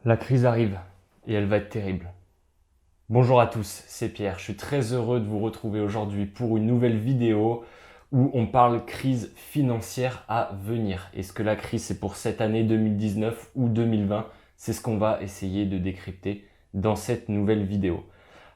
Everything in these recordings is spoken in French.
La crise arrive et elle va être terrible. Bonjour à tous, c'est Pierre. Je suis très heureux de vous retrouver aujourd'hui pour une nouvelle vidéo où on parle crise financière à venir. Est-ce que la crise c'est pour cette année 2019 ou 2020? C'est ce qu'on va essayer de décrypter dans cette nouvelle vidéo.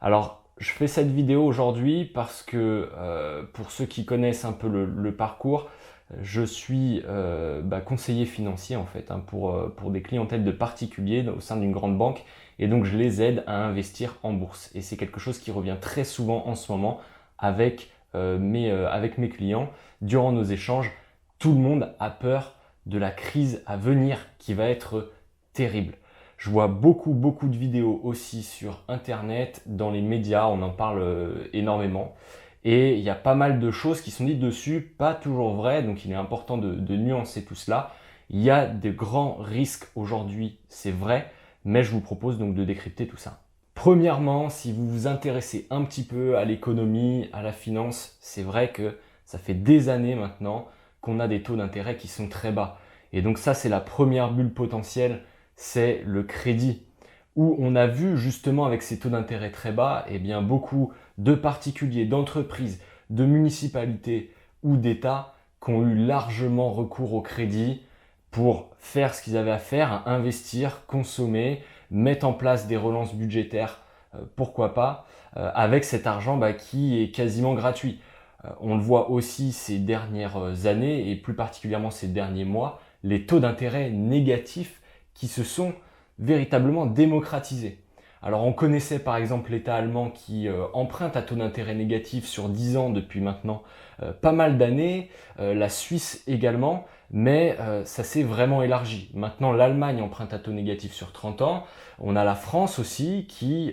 Alors, je fais cette vidéo aujourd'hui parce que pour ceux qui connaissent un peu le parcours, je suis conseiller financier en fait pour des clientèles de particuliers au sein d'une grande banque et donc je les aide à investir en bourse. Et c'est quelque chose qui revient très souvent en ce moment avec mes clients. Durant nos échanges, tout le monde a peur de la crise à venir qui va être terrible. Je vois beaucoup de vidéos aussi sur internet, dans les médias, on en parle énormément. Et il y a pas mal de choses qui sont dites dessus, pas toujours vraies, donc il est important de nuancer tout cela. Il y a de grands risques aujourd'hui, c'est vrai, mais je vous propose donc de décrypter tout ça. Premièrement, si vous vous intéressez un petit peu à l'économie, à la finance, c'est vrai que ça fait des années maintenant qu'on a des taux d'intérêt qui sont très bas. Et donc ça, c'est la première bulle potentielle, c'est le crédit, où on a vu justement avec ces taux d'intérêt très bas, eh bien beaucoup de particuliers, d'entreprises, de municipalités ou d'États qui ont eu largement recours au crédit pour faire ce qu'ils avaient à faire, investir, consommer, mettre en place des relances budgétaires, pourquoi pas, avec cet argent qui est quasiment gratuit. On le voit aussi ces dernières années et plus particulièrement ces derniers mois, les taux d'intérêt négatifs qui se sont véritablement démocratisés. Alors on connaissait par exemple l'État allemand qui emprunte à taux d'intérêt négatif sur 10 ans depuis maintenant pas mal d'années, la Suisse également, mais ça s'est vraiment élargi. Maintenant l'Allemagne emprunte à taux négatif sur 30 ans, on a la France aussi qui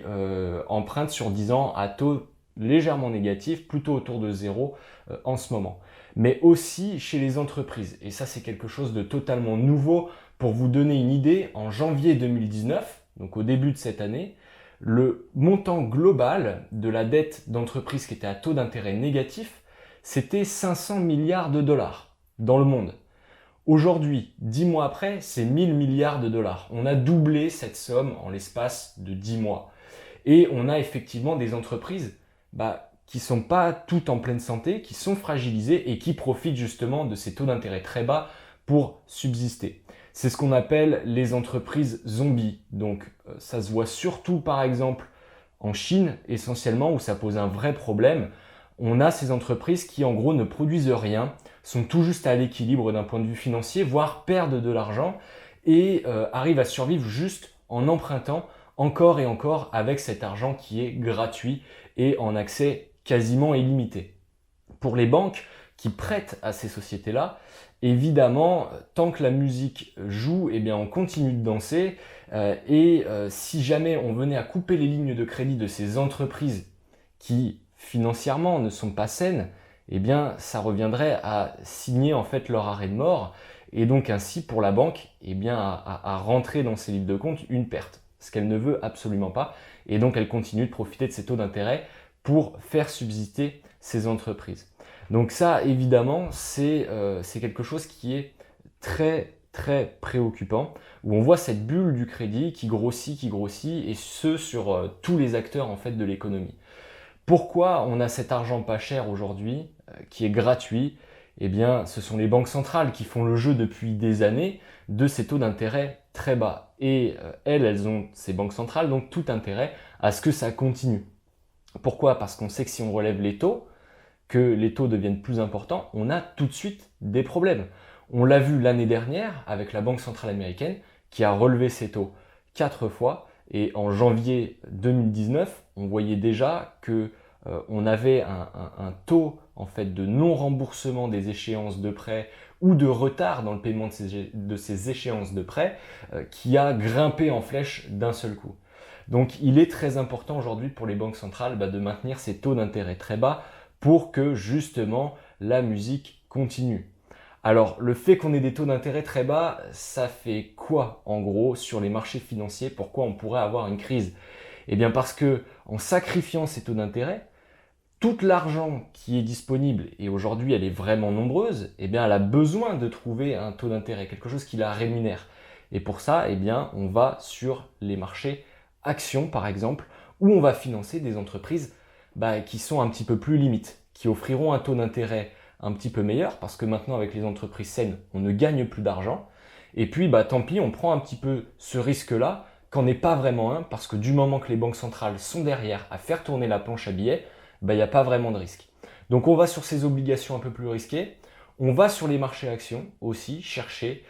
emprunte sur 10 ans à taux légèrement négatif, plutôt autour de zéro en ce moment. Mais aussi chez les entreprises, et ça c'est quelque chose de totalement nouveau. Pour vous donner une idée, en janvier 2019, donc au début de cette année, le montant global de la dette d'entreprise qui était à taux d'intérêt négatif, c'était 500 milliards de dollars dans le monde. Aujourd'hui, 10 mois après, c'est 1000 milliards de dollars. On a doublé cette somme en l'espace de 10 mois. Et on a effectivement des entreprises qui ne sont pas toutes en pleine santé, qui sont fragilisées et qui profitent justement de ces taux d'intérêt très bas pour subsister. C'est ce qu'on appelle les entreprises zombies. Donc ça se voit surtout par exemple en Chine essentiellement où ça pose un vrai problème. On a ces entreprises qui en gros ne produisent rien, sont tout juste à l'équilibre d'un point de vue financier, voire perdent de l'argent et arrivent à survivre juste en empruntant encore et encore avec cet argent qui est gratuit et en accès quasiment illimité. Pour les banques qui prêtent à ces sociétés-là, évidemment, tant que la musique joue, eh bien on continue de danser. Si jamais on venait à couper les lignes de crédit de ces entreprises qui financièrement ne sont pas saines, eh bien ça reviendrait à signer en fait leur arrêt de mort et donc ainsi pour la banque eh bien à rentrer dans ses livres de compte une perte, ce qu'elle ne veut absolument pas et donc elle continue de profiter de ces taux d'intérêt pour faire subsister ces entreprises. Donc ça, évidemment, c'est quelque chose qui est très préoccupant, où on voit cette bulle du crédit qui grossit, et ce sur tous les acteurs en fait de l'économie. Pourquoi on a cet argent pas cher aujourd'hui, qui est gratuit? Eh bien, ce sont les banques centrales qui font le jeu depuis des années de ces taux d'intérêt très bas. Et elles ont, ces banques centrales, donc tout intérêt à ce que ça continue. Pourquoi? Parce qu'on sait que si on relève les taux, que les taux deviennent plus importants, on a tout de suite des problèmes. On l'a vu l'année dernière avec la Banque centrale américaine qui a relevé ses taux 4 fois et en janvier 2019, on voyait déjà que on avait un taux en fait de non-remboursement des échéances de prêt ou de retard dans le paiement de ces échéances de prêt qui a grimpé en flèche d'un seul coup. Donc il est très important aujourd'hui pour les banques centrales de maintenir ces taux d'intérêt très bas pour que justement la musique continue. Alors le fait qu'on ait des taux d'intérêt très bas, ça fait quoi en gros sur les marchés financiers? Pourquoi on pourrait avoir une crise? Eh bien parce que en sacrifiant ces taux d'intérêt, tout l'argent qui est disponible, et aujourd'hui elle est vraiment nombreuse, eh bien elle a besoin de trouver un taux d'intérêt, quelque chose qui la rémunère. Et pour ça, eh bien, on va sur les marchés actions, par exemple, où on va financer des entreprises qui sont un petit peu plus limites, qui offriront un taux d'intérêt un petit peu meilleur, parce que maintenant, avec les entreprises saines, on ne gagne plus d'argent. Et puis, tant pis, on prend un petit peu ce risque-là, qu'en n'est pas vraiment un, parce que du moment que les banques centrales sont derrière à faire tourner la planche à billets, il n'y a pas vraiment de risque. Donc on va sur ces obligations un peu plus risquées, on va sur les marchés actions aussi chercher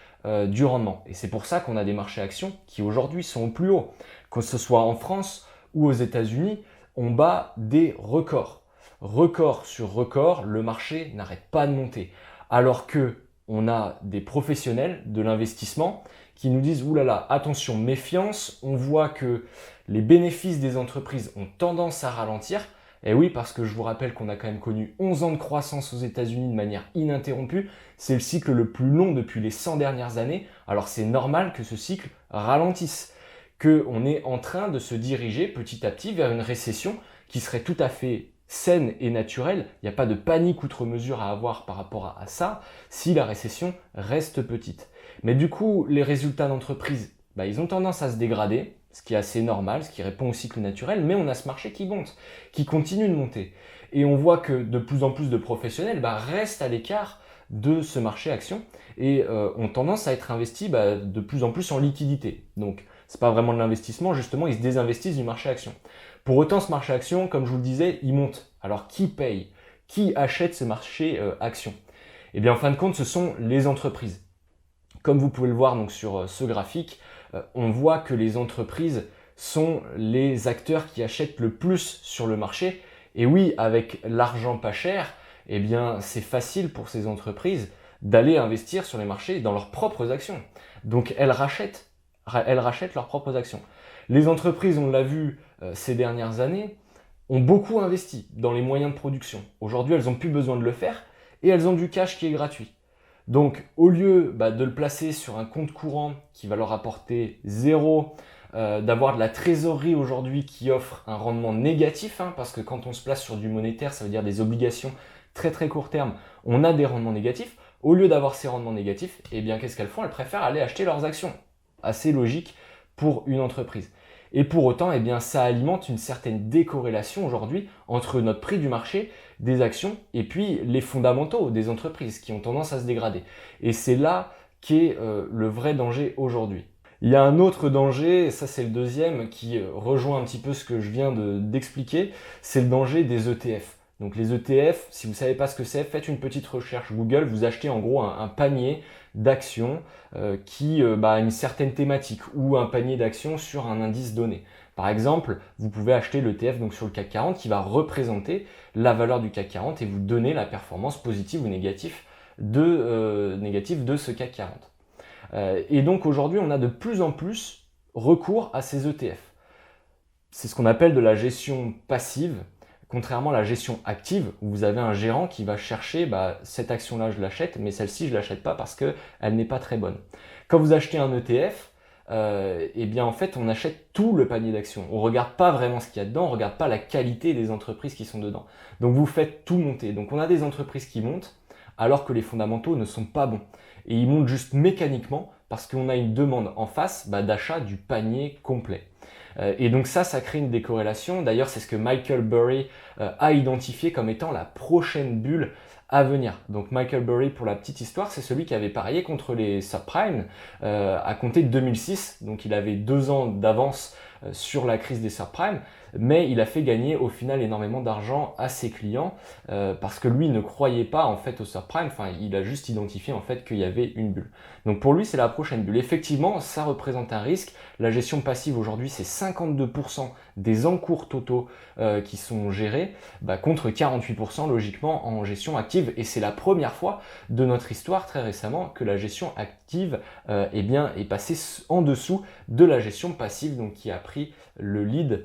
du rendement. Et c'est pour ça qu'on a des marchés actions qui aujourd'hui sont au plus haut. Que ce soit en France ou aux États-Unis, on bat des records. Record sur record, le marché n'arrête pas de monter. Alors que on a des professionnels de l'investissement qui nous disent « oulala, attention, méfiance, on voit que les bénéfices des entreprises ont tendance à ralentir ». Et oui, parce que je vous rappelle qu'on a quand même connu 11 ans de croissance aux États-Unis de manière ininterrompue. C'est le cycle le plus long depuis les 100 dernières années. Alors c'est normal que ce cycle ralentisse, qu'on est en train de se diriger petit à petit vers une récession qui serait tout à fait saine et naturelle. Il n'y a pas de panique outre mesure à avoir par rapport à ça si la récession reste petite. Mais du coup, les résultats d'entreprise, ils ont tendance à se dégrader, ce qui est assez normal, ce qui répond au cycle naturel, mais on a ce marché qui monte, qui continue de monter. Et on voit que de plus en plus de professionnels restent à l'écart de ce marché action et ont tendance à être investis de plus en plus en liquidité. Donc, c'est pas vraiment de l'investissement, justement, ils se désinvestissent du marché action. Pour autant, ce marché action, comme je vous le disais, il monte. Alors, qui paye? Qui achète ce marché action? Eh bien, en fin de compte, ce sont les entreprises. Comme vous pouvez le voir donc, sur ce graphique, on voit que les entreprises sont les acteurs qui achètent le plus sur le marché. Et oui, avec l'argent pas cher, eh bien, c'est facile pour ces entreprises d'aller investir sur les marchés dans leurs propres actions. Donc, elles rachètent leurs propres actions. Les entreprises, on l'a vu ces dernières années, ont beaucoup investi dans les moyens de production. Aujourd'hui, elles n'ont plus besoin de le faire et elles ont du cash qui est gratuit. Donc, au lieu de le placer sur un compte courant qui va leur apporter zéro, d'avoir de la trésorerie aujourd'hui qui offre un rendement négatif, parce que quand on se place sur du monétaire, ça veut dire des obligations très très court terme, on a des rendements négatifs. Au lieu d'avoir ces rendements négatifs, eh bien, qu'est-ce qu'elles font? Elles préfèrent aller acheter leurs actions. Assez logique pour une entreprise. Et pour autant, eh bien, ça alimente une certaine décorrélation aujourd'hui entre notre prix du marché des actions et puis les fondamentaux des entreprises qui ont tendance à se dégrader. Et c'est là qu'est le vrai danger aujourd'hui. Il y a un autre danger, et ça c'est le deuxième, qui rejoint un petit peu ce que je viens d'expliquer, c'est le danger des ETF. Donc les ETF, si vous ne savez pas ce que c'est, faites une petite recherche Google, vous achetez en gros un panier d'actions qui a une certaine thématique ou un panier d'actions sur un indice donné. Par exemple, vous pouvez acheter l'ETF donc sur le CAC 40 qui va représenter la valeur du CAC 40 et vous donner la performance positive ou négative de ce CAC 40. Et donc aujourd'hui, on a de plus en plus recours à ces ETF. C'est ce qu'on appelle de la gestion passive, contrairement à la gestion active, où vous avez un gérant qui va chercher cette action-là, je l'achète, mais celle-ci, je ne l'achète pas parce qu'elle n'est pas très bonne. Quand vous achetez un ETF, eh bien en fait, on achète tout le panier d'actions. On ne regarde pas vraiment ce qu'il y a dedans, on ne regarde pas la qualité des entreprises qui sont dedans. Donc vous faites tout monter. Donc on a des entreprises qui montent, alors que les fondamentaux ne sont pas bons. Et ils montent juste mécaniquement parce qu'on a une demande en face d'achat du panier complet. Et donc ça crée une décorrélation. D'ailleurs, c'est ce que Michael Burry a identifié comme étant la prochaine bulle à venir. Donc Michael Burry, pour la petite histoire, c'est celui qui avait parié contre les subprimes à compter de 2006. Donc il avait 2 ans d'avance sur la crise des subprimes, mais il a fait gagner au final énormément d'argent à ses clients parce que lui ne croyait pas en fait aux subprimes. Enfin, il a juste identifié en fait qu'il y avait une bulle. Donc pour lui, c'est la prochaine bulle. Effectivement, ça représente un risque. La gestion passive aujourd'hui, c'est 52% des encours totaux qui sont gérés, contre 48% logiquement en gestion active. Et c'est la première fois de notre histoire très récemment que la gestion active est passée en dessous de la gestion passive, donc qui a pris le lead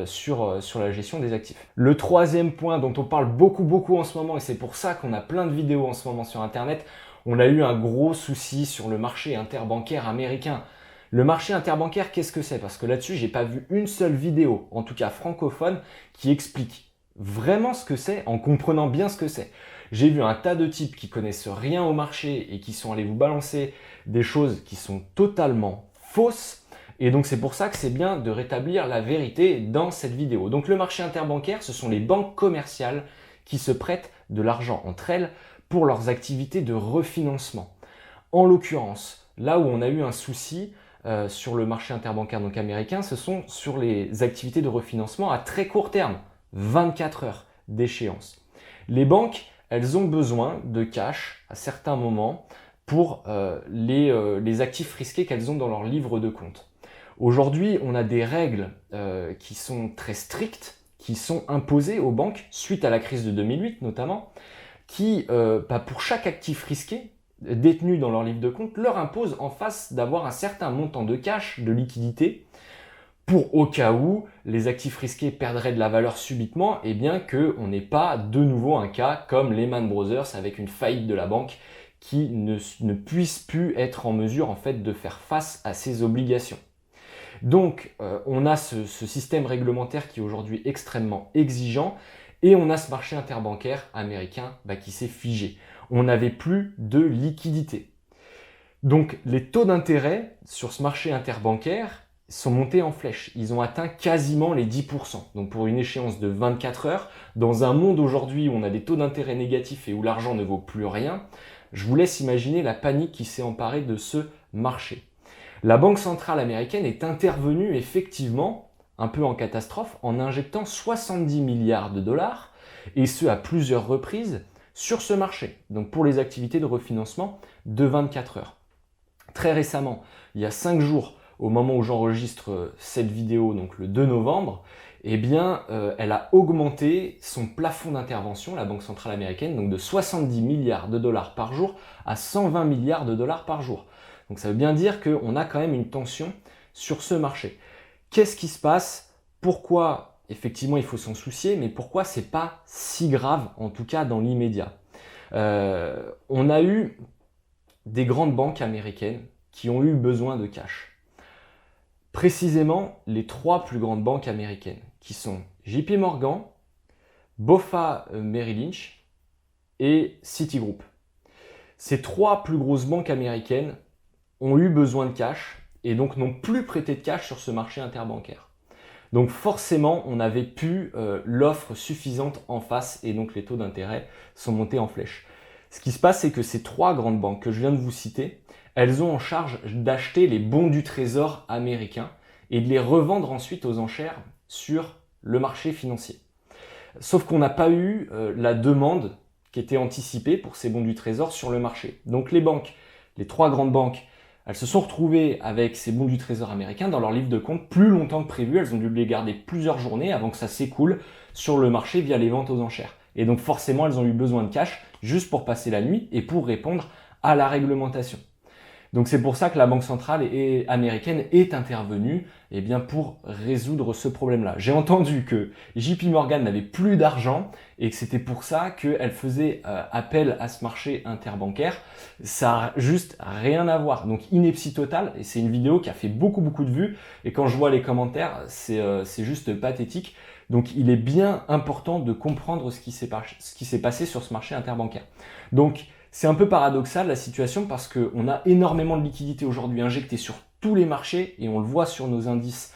sur la gestion des actifs. Le troisième point dont on parle beaucoup en ce moment, et c'est pour ça qu'on a plein de vidéos en ce moment sur Internet, on a eu un gros souci sur le marché interbancaire américain. Le marché interbancaire, qu'est-ce que c'est? Parce que là-dessus, j'ai pas vu une seule vidéo, en tout cas francophone, qui explique vraiment ce que c'est en comprenant bien ce que c'est. J'ai vu un tas de types qui connaissent rien au marché et qui sont allés vous balancer des choses qui sont totalement fausses. Et donc c'est pour ça que c'est bien de rétablir la vérité dans cette vidéo. Donc le marché interbancaire, ce sont les banques commerciales qui se prêtent de l'argent entre elles pour leurs activités de refinancement. En l'occurrence, là où on a eu un souci sur le marché interbancaire donc américain, ce sont sur les activités de refinancement à très court terme, 24 heures d'échéance. Les banques, elles ont besoin de cash à certains moments pour les actifs risqués qu'elles ont dans leur livre de compte. Aujourd'hui, on a des règles qui sont très strictes, qui sont imposées aux banques suite à la crise de 2008 notamment, qui, pour chaque actif risqué détenu dans leur livre de compte, leur imposent en face d'avoir un certain montant de cash, de liquidité, pour au cas où les actifs risqués perdraient de la valeur subitement, et bien qu'on n'ait pas de nouveau un cas comme Lehman Brothers avec une faillite de la banque qui ne puisse plus être en mesure en fait de faire face à ses obligations. Donc on a ce système réglementaire qui est aujourd'hui extrêmement exigeant et on a ce marché interbancaire américain qui s'est figé. On n'avait plus de liquidité. Donc les taux d'intérêt sur ce marché interbancaire sont montés en flèche. Ils ont atteint quasiment les 10%. Donc pour une échéance de 24 heures, dans un monde aujourd'hui où on a des taux d'intérêt négatifs et où l'argent ne vaut plus rien, je vous laisse imaginer la panique qui s'est emparée de ce marché. La Banque centrale américaine est intervenue effectivement, un peu en catastrophe, en injectant 70 milliards de dollars, et ce à plusieurs reprises, sur ce marché, donc pour les activités de refinancement de 24 heures. Très récemment, il y a 5 jours, au moment où j'enregistre cette vidéo, donc le 2 novembre, elle a augmenté son plafond d'intervention, la Banque centrale américaine, donc de 70 milliards de dollars par jour à 120 milliards de dollars par jour. Donc ça veut bien dire qu'on a quand même une tension sur ce marché. Qu'est-ce qui se passe? Pourquoi, effectivement, il faut s'en soucier, mais pourquoi c'est pas si grave, en tout cas dans l'immédiat? On a eu des grandes banques américaines qui ont eu besoin de cash. Précisément, les 3 plus grandes banques américaines, qui sont JP Morgan, BofA Merrill Lynch et Citigroup. Ces 3 plus grosses banques américaines ont eu besoin de cash et donc n'ont plus prêté de cash sur ce marché interbancaire. Donc forcément, on n'avait plus l'offre suffisante en face et donc les taux d'intérêt sont montés en flèche. Ce qui se passe, c'est que ces 3 grandes banques que je viens de vous citer, elles ont en charge d'acheter les bons du trésor américains et de les revendre ensuite aux enchères sur le marché financier. Sauf qu'on n'a pas eu la demande qui était anticipée pour ces bons du trésor sur le marché. Donc les banques, les 3 grandes banques, elles se sont retrouvées avec ces bons du trésor américains dans leur livre de compte plus longtemps que prévu. Elles ont dû les garder plusieurs journées avant que ça s'écoule sur le marché via les ventes aux enchères. Et donc forcément, elles ont eu besoin de cash juste pour passer la nuit et pour répondre à la réglementation. Donc c'est pour ça que la Banque centrale américaine est intervenue pour résoudre ce problème-là. J'ai entendu que JP Morgan n'avait plus d'argent et que c'était pour ça qu'elle faisait appel à ce marché interbancaire. Ça n'a juste rien à voir. Donc ineptie totale, et c'est une vidéo qui a fait beaucoup de vues, et quand je vois les commentaires, c'est juste pathétique. Donc il est bien important de comprendre ce qui s'est passé sur ce marché interbancaire. Donc c'est un peu paradoxal la situation parce qu'on a énormément de liquidités aujourd'hui injectées sur tous les marchés et on le voit sur nos indices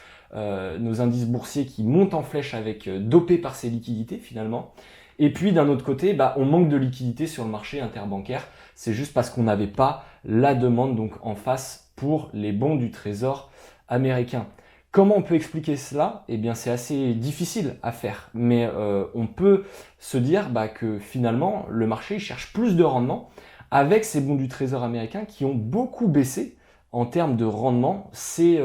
boursiers qui montent en flèche dopés par ces liquidités finalement. Et puis d'un autre côté, on manque de liquidités sur le marché interbancaire. C'est juste parce qu'on n'avait pas la demande donc en face pour les bons du trésor américain. Comment on peut expliquer cela? C'est assez difficile à faire, mais on peut se dire que finalement, le marché il cherche plus de rendement avec ces bons du trésor américain qui ont beaucoup baissé en termes de rendement ces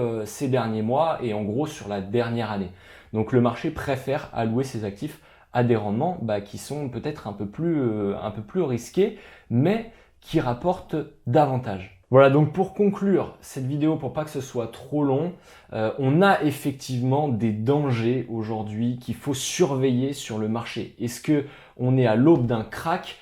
derniers mois et en gros sur la dernière année. Donc le marché préfère allouer ses actifs à des rendements qui sont peut-être un peu plus risqués, mais qui rapportent davantage. Voilà, donc pour conclure cette vidéo, pour pas que ce soit trop long, on a effectivement des dangers aujourd'hui qu'il faut surveiller sur le marché. Est-ce qu'on est à l'aube d'un crack?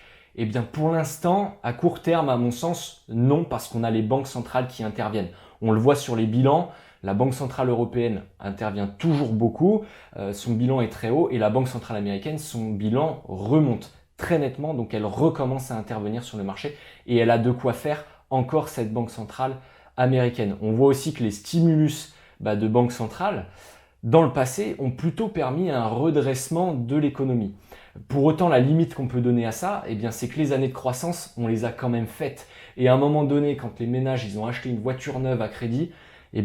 Pour l'instant, à court terme, à mon sens, non, parce qu'on a les banques centrales qui interviennent. On le voit sur les bilans, La Banque Centrale Européenne intervient toujours beaucoup, son bilan est très haut, et la Banque Centrale Américaine, son bilan remonte très nettement, donc elle recommence à intervenir sur le marché, et elle a de quoi faire encore cette Banque Centrale Américaine. On voit aussi que les stimulus de banque centrale, dans le passé, ont plutôt permis un redressement de l'économie. Pour autant, la limite qu'on peut donner à ça, c'est que les années de croissance, on les a quand même faites. Et à un moment donné, quand les ménages ils ont acheté une voiture neuve à crédit,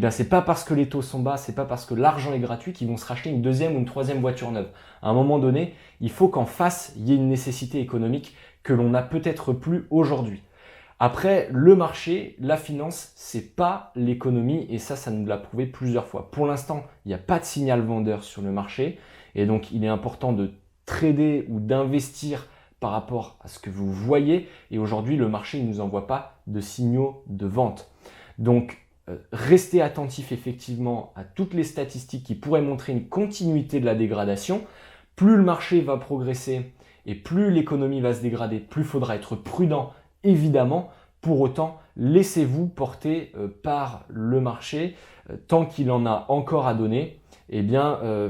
c'est pas parce que les taux sont bas, c'est pas parce que l'argent est gratuit qu'ils vont se racheter une deuxième ou une troisième voiture neuve. À un moment donné, il faut qu'en face, il y ait une nécessité économique que l'on n'a peut-être plus aujourd'hui. Après, le marché, la finance, c'est pas l'économie, et ça nous l'a prouvé plusieurs fois. Pour l'instant, il n'y a pas de signal vendeur sur le marché, et donc il est important de trader ou d'investir par rapport à ce que vous voyez, et aujourd'hui, le marché ne nous envoie pas de signaux de vente. Donc, restez attentif effectivement à toutes les statistiques qui pourraient montrer une continuité de la dégradation. Plus le marché va progresser et plus l'économie va se dégrader, plus il faudra être prudent évidemment. Pour autant, laissez-vous porter par le marché. Tant qu'il en a encore à donner,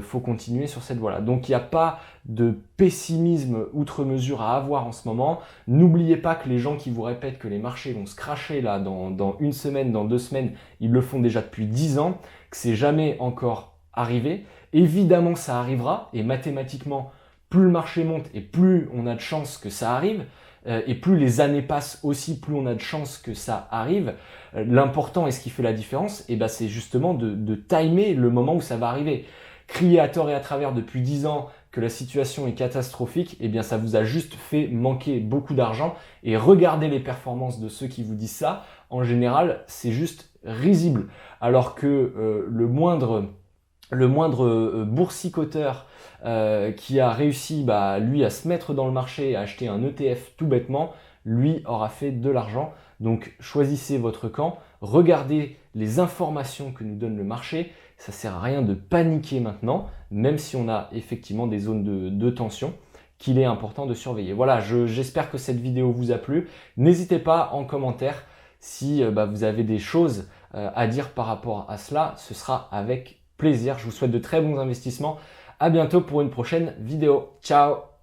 faut continuer sur cette voie-là. Donc il n'y a pas de pessimisme outre mesure à avoir en ce moment. N'oubliez pas que les gens qui vous répètent que les marchés vont se crasher là dans une semaine, dans 2 semaines, ils le font déjà depuis 10 ans, que c'est jamais encore arrivé. Évidemment, ça arrivera, et mathématiquement, plus le marché monte et plus on a de chances que ça arrive, et plus les années passent aussi, plus on a de chances que ça arrive. L'important et ce qui fait la différence, c'est justement de timer le moment où ça va arriver. Crier à tort et à travers depuis 10 ans que la situation est catastrophique, ça vous a juste fait manquer beaucoup d'argent. Et regardez les performances de ceux qui vous disent ça. En général, c'est juste risible. Alors que le moindre boursicoteur qui a réussi lui à se mettre dans le marché et à acheter un ETF tout bêtement, lui aura fait de l'argent. Donc choisissez votre camp, regardez les informations que nous donne le marché. Ça sert à rien de paniquer maintenant, même si on a effectivement des zones de tension qu'il est important de surveiller. Voilà, j'espère que cette vidéo vous a plu. N'hésitez pas en commentaire si vous avez des choses à dire par rapport à cela. Ce sera avec plaisir. Je vous souhaite de très bons investissements. À bientôt pour une prochaine vidéo. Ciao!